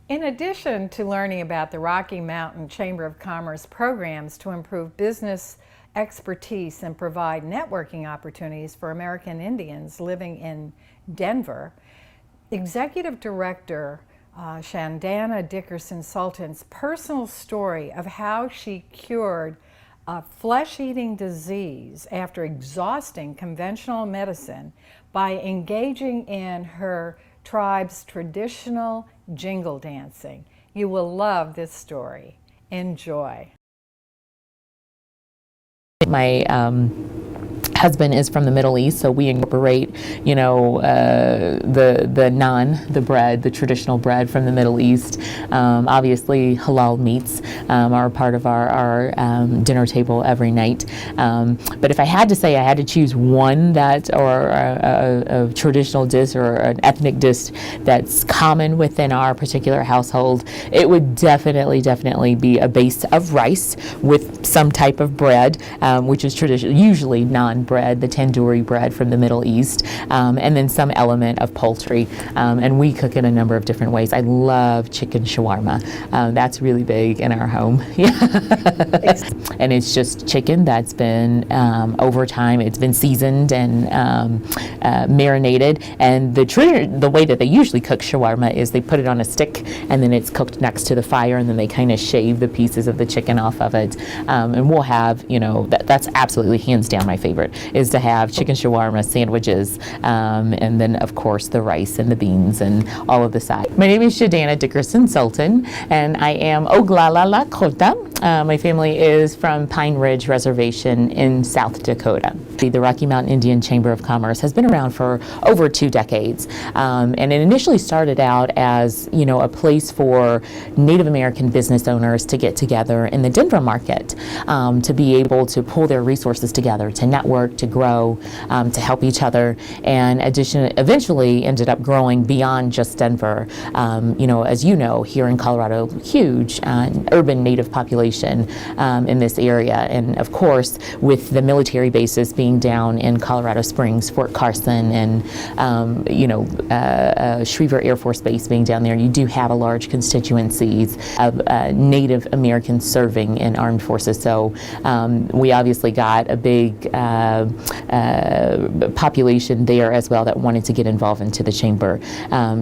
In addition to learning about the Rocky Mountain Chamber of Commerce programs to improve business expertise and provide networking opportunities for American Indians living in Denver, Executive Director Shadana Dickerson Sultan's personal story of how she cured a flesh-eating disease after exhausting conventional medicine by engaging in her tribe's traditional jingle dancing. You will love this story. Enjoy. My husband is from the Middle East, so we incorporate, the naan, the bread, the traditional bread from the Middle East. Obviously, halal meats are part of our dinner table every night. But if I had to say I had to choose one or a traditional dish or an ethnic dish that's common within our particular household, it would definitely be a base of rice with some type of bread, which is usually naan bread, the tandoori bread from the Middle East, and then some element of poultry. And we cook in a number of different ways. I love chicken shawarma. That's really big in our home. And it's just chicken that's been, over time, it's been seasoned and marinated. And the way that they usually cook shawarma is they put it on a stick and then it's cooked next to the fire, and then they kind of shave the pieces of the chicken off of it. And we'll have, that's absolutely hands down my favorite, is to have chicken shawarma sandwiches, and then of course the rice and the beans and all of the sides. My name is Shadana Dickerson Sultan, and I am Ogalala Kota. My family is from Pine Ridge Reservation in South Dakota. The Rocky Mountain Indian Chamber of Commerce has been around for over 2 decades, and it initially started out as a place for Native American business owners to get together in the Denver market, to be able to pull their resources together, to network, to grow, to help each other, and eventually ended up growing beyond just Denver. As you know, here in Colorado, huge urban Native population in this area, and of course with the military bases being down in Colorado Springs, Fort Carson, and Schriever Air Force Base being down there, you do have a large constituencies of Native Americans serving in armed forces. So we obviously got a big population there as well that wanted to get involved into the chamber.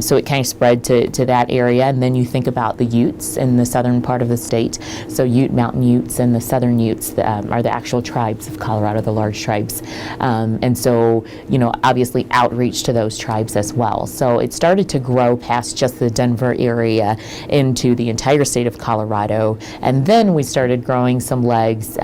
So it kind of spread to that area, and then you think about the Utes in the southern part of the state. So Mountain Utes and the Southern Utes are the actual tribes of Colorado, the large tribes. And so, obviously outreach to those tribes as well. So it started to grow past just the Denver area into the entire state of Colorado. And then we started growing some legs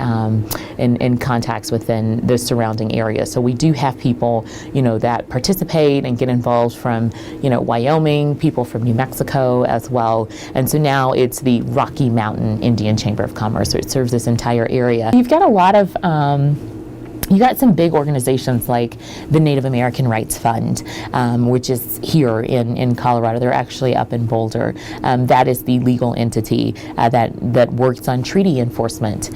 in contacts within the surrounding area. So we do have people, that participate and get involved from, Wyoming, people from New Mexico as well. And so now it's the Rocky Mountain Indian Chamber of Commerce. So it serves this entire area. You've got a lot of you got some big organizations like the Native American Rights Fund, which is here in Colorado. They're actually up in Boulder. That is the legal entity that works on treaty enforcement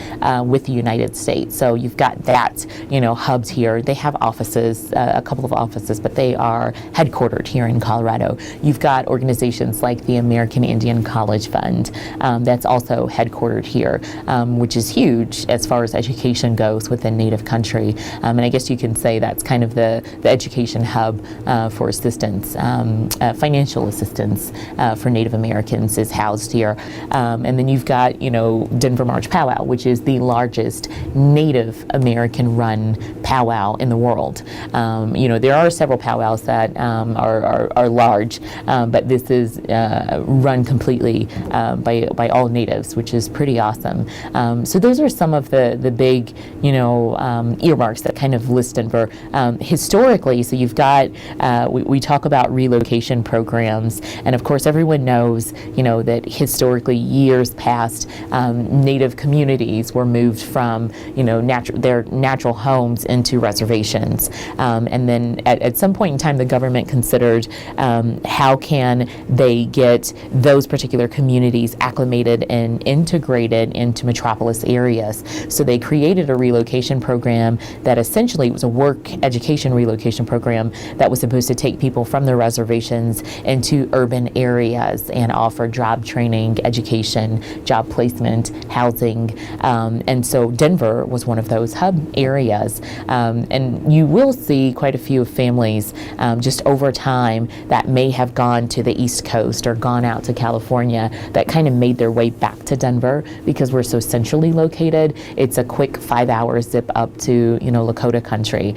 with the United States. So you've got that, hubs here. They have offices, a couple of offices, but they are headquartered here in Colorado. You've got organizations like the American Indian College Fund, that's also headquartered here, which is huge as far as education goes within Native country. And I guess you can say that's kind of the education hub for assistance, financial assistance for Native Americans is housed here. And then you've got, Denver March Powwow, which is the largest Native American run powwow in the world. There are several powwows that are large, but this is run completely by all natives, which is pretty awesome. So those are some of the big, earmarks that kind of list Denver historically. So you've got, we talk about relocation programs, and of course everyone knows, that historically years past, Native communities were moved from, their natural homes into reservations. And then at some point in time, the government considered how can they get those particular communities acclimated and integrated into metropolis areas. So they created a relocation program that essentially was a work education relocation program that was supposed to take people from their reservations into urban areas and offer job training, education, job placement, housing. And so Denver was one of those hub areas. And you will see quite a few families just over time that may have gone to the East Coast or gone out to California that kind of made their way back to Denver because we're so centrally located. It's a quick 5-hour zip up to, Lakota country.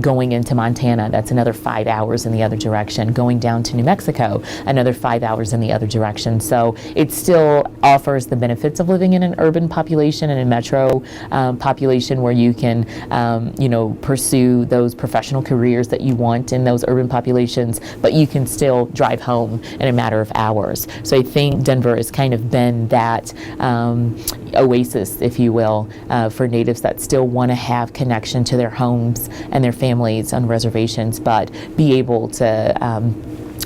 Going into Montana, that's another 5 hours in the other direction. Going down to New Mexico, another 5 hours in the other direction. So it still offers the benefits of living in an urban population and a metro population where you can, pursue those professional careers that you want in those urban populations, but you can still drive home in a matter of hours. So I think Denver has kind of been that oasis, if you will, for natives that still want to have connection to their homes and their families on reservations, but be able to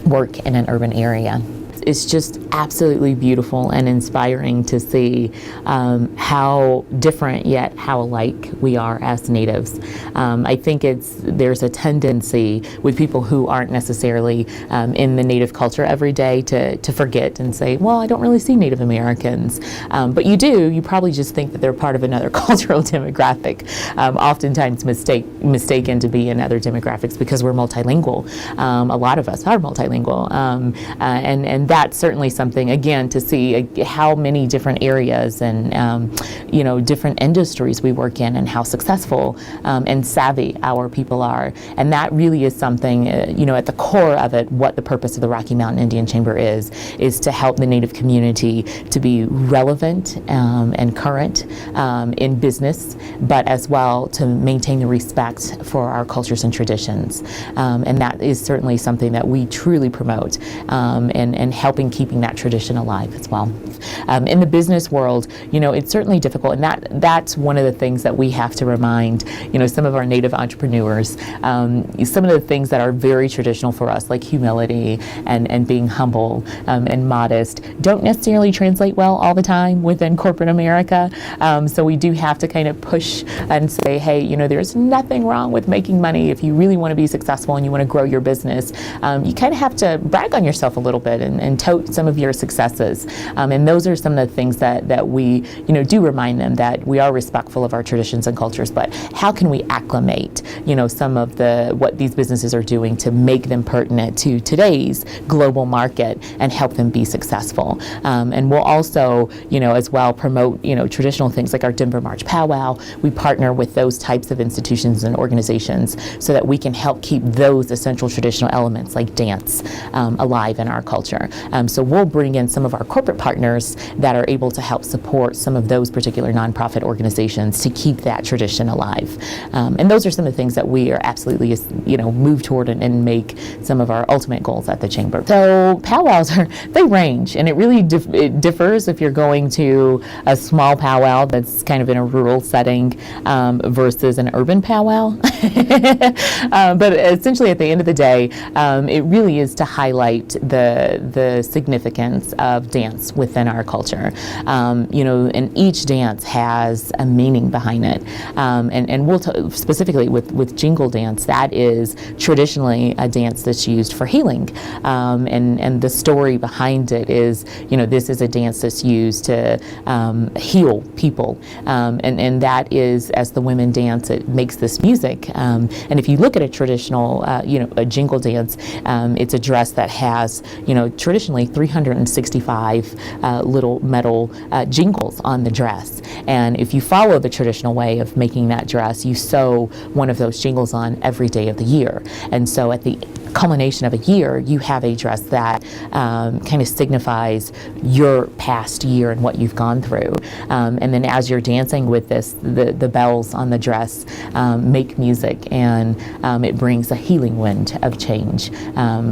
work in an urban area. It's just absolutely beautiful and inspiring to see how different yet how alike we are as natives. I think there's a tendency with people who aren't necessarily in the native culture every day to forget and say, well, I don't really see Native Americans. But you do. You probably just think that they're part of another cultural demographic, oftentimes mistaken to be in other demographics because we're multilingual. A lot of us are multilingual. And that's certainly something, again, to see how many different areas and different industries we work in and how successful and savvy our people are. And that really is something, at the core of it, what the purpose of the Rocky Mountain Indian Chamber is to help the Native community to be relevant and current in business, but as well to maintain the respect for our cultures and traditions. And that is certainly something that we truly promote and helping keeping that tradition alive as well. In the business world, it's certainly difficult, and that's one of the things that we have to remind, some of our Native entrepreneurs, some of the things that are very traditional for us, like humility and being humble and modest, don't necessarily translate well all the time within corporate America. So we do have to kind of push and say, hey, there's nothing wrong with making money. If you really want to be successful and you want to grow your business, you kind of have to brag on yourself a little bit and tote some of your successes. And those are some of the things that we, do remind them that we are respectful of our traditions and cultures, but how can we acclimate, some of what these businesses are doing to make them pertinent to today's global market and help them be successful. And we'll also, as well promote, traditional things like our Denver March Powwow. We partner with those types of institutions and organizations so that we can help keep those essential traditional elements like dance alive in our culture. So we'll bring in some of our corporate partners that are able to help support some of those particular nonprofit organizations to keep that tradition alive. And those are some of the things that we are absolutely, move toward and make some of our ultimate goals at the Chamber. So powwows they range, and it really it differs if you're going to a small powwow that's kind of in a rural setting versus an urban powwow. But essentially at the end of the day, it really is to highlight the significance of dance within our culture. And each dance has a meaning behind it. And we'll specifically with jingle dance, that is traditionally a dance that's used for healing. And the story behind it is, this is a dance that's used to heal people. And that is, as the women dance, it makes this music. And if you look at a traditional, a jingle dance, it's a dress that has, traditionally 365 little metal jingles on the dress. And if you follow the traditional way of making that dress, you sew one of those jingles on every day of the year. And so at the culmination of a year, you have a dress that kind of signifies your past year and what you've gone through. And then as you're dancing with this, the bells on the dress make music, and it brings a healing wind of change,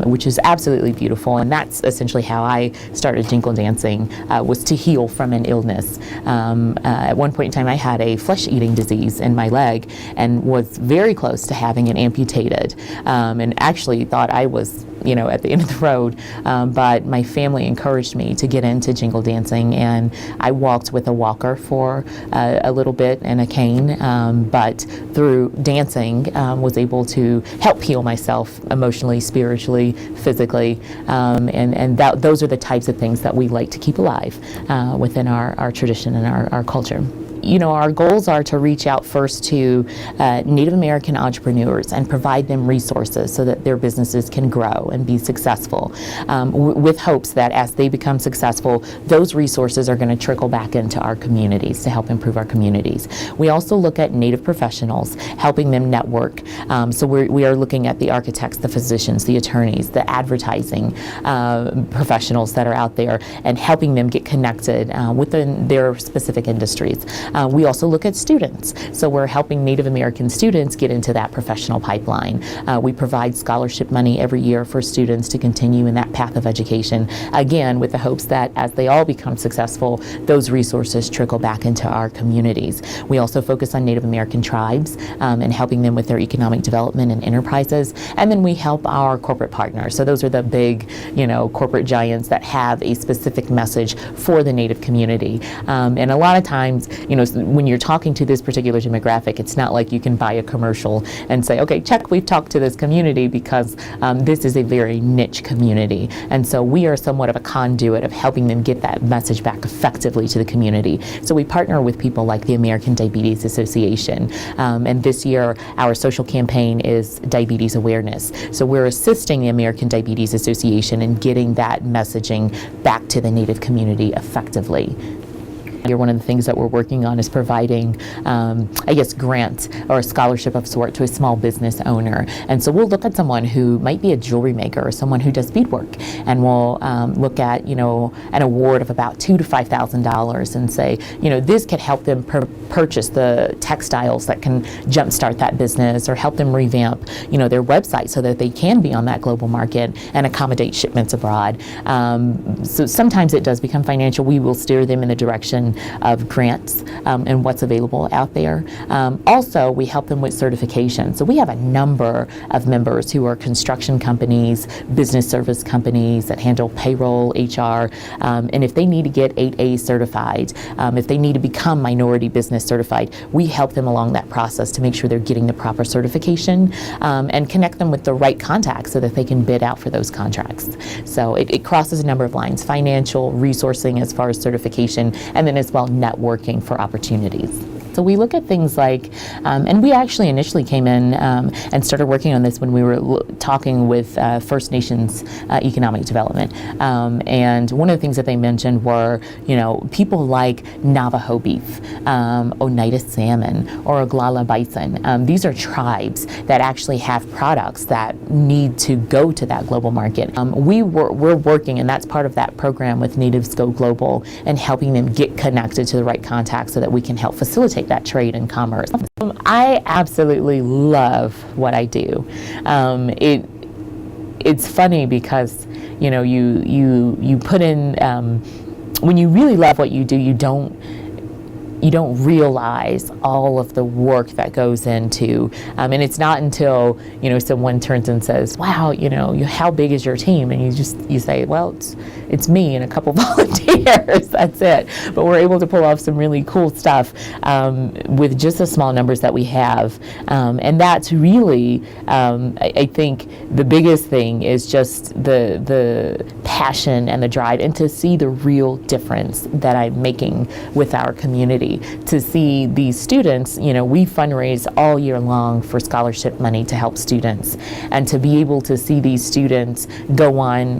which is absolutely beautiful. And that's essentially how I started jingle dancing, was to heal from an illness. At one point in time, I had a flesh-eating disease in my leg and was very close to having it amputated. And actually, thought I was, at the end of the road, but my family encouraged me to get into jingle dancing, and I walked with a walker for a little bit and a cane, but through dancing was able to help heal myself emotionally, spiritually, physically, and those are the types of things that we like to keep alive within our tradition and our culture. Our goals are to reach out first to Native American entrepreneurs and provide them resources so that their businesses can grow and be successful, with hopes that as they become successful, those resources are going to trickle back into our communities to help improve our communities. We also look at Native professionals, helping them network. So we are looking at the architects, the physicians, the attorneys, the advertising professionals that are out there, and helping them get connected within their specific industries. We also look at students. So we're helping Native American students get into that professional pipeline. We provide scholarship money every year for students to continue in that path of education, again, with the hopes that as they all become successful, those resources trickle back into our communities. We also focus on Native American tribes and helping them with their economic development and enterprises. And then we help our corporate partners. So those are the big, corporate giants that have a specific message for the Native community. And a lot of times, when you're talking to this particular demographic, it's not like you can buy a commercial and say, okay, check, we've talked to this community, because this is a very niche community. And so we are somewhat of a conduit of helping them get that message back effectively to the community. So we partner with people like the American Diabetes Association. And this year, our social campaign is diabetes awareness. So we're assisting the American Diabetes Association in getting that messaging back to the Native community effectively. One of the things that we're working on is providing, grants or a scholarship of sort to a small business owner. And so we'll look at someone who might be a jewelry maker or someone who does beadwork, and we'll look at, an award of about $2,000 to $5,000 and say, this could help them purchase the textiles that can jumpstart that business, or help them revamp, their website so that they can be on that global market and accommodate shipments abroad. So sometimes it does become financial. We will steer them in the direction of grants and what's available out there. Also, we help them with certification. So we have a number of members who are construction companies, business service companies that handle payroll, HR, and if they need to get 8A certified, if they need to become minority business certified, we help them along that process to make sure they're getting the proper certification and connect them with the right contacts so that they can bid out for those contracts. So it crosses a number of lines: financial, resourcing as far as certification, and then as well networking for opportunities. So we look at things like, and we actually initially came in and started working on this when we were talking with First Nations economic development. And one of the things that they mentioned were, people like Navajo beef, Oneida salmon, or Ogalala bison. These are tribes that actually have products that need to go to that global market. We're working, and that's part of that program with Natives Go Global, and helping them get connected to the right contacts so that we can help facilitate that trade and commerce. I absolutely love what I do. It's funny because you put in when you really love what you do, you don't realize all of the work that goes into, and it's not until someone turns and says, "Wow, how big is your team?" And you say, "Well, it's me and a couple volunteers. That's it." But we're able to pull off some really cool stuff with just the small numbers that we have, and that's really, I think, the biggest thing is just the passion and the drive, and to see the real difference that I'm making with our community. To see these students, we fundraise all year long for scholarship money to help students, and to be able to see these students go on,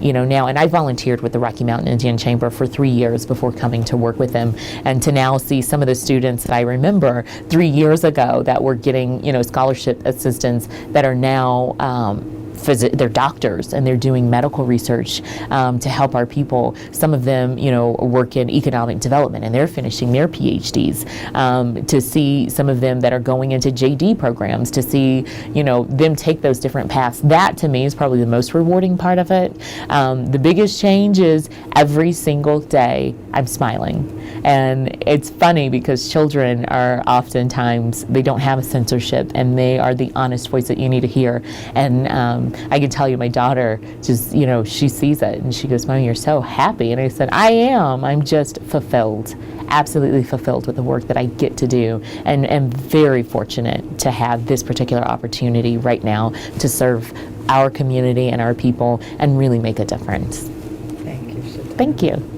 now, and I volunteered with the Rocky Mountain Indian Chamber for 3 years before coming to work with them, and to now see some of the students that I remember 3 years ago that were getting, scholarship assistance, that are now they're doctors and they're doing medical research to help our people. Some of them, work in economic development and they're finishing their PhDs. To see some of them that are going into JD programs, to see, them take those different paths. That to me is probably the most rewarding part of it. The biggest change is every single day I'm smiling. And it's funny because children are oftentimes, they don't have a censorship and they are the honest voice that you need to hear. And I can tell you, my daughter just, she sees it and she goes, "Mommy, you're so happy." And I said, "I am. I'm just fulfilled, absolutely fulfilled with the work that I get to do, and am very fortunate to have this particular opportunity right now to serve our community and our people and really make a difference." Thank you, Shadana. Thank you.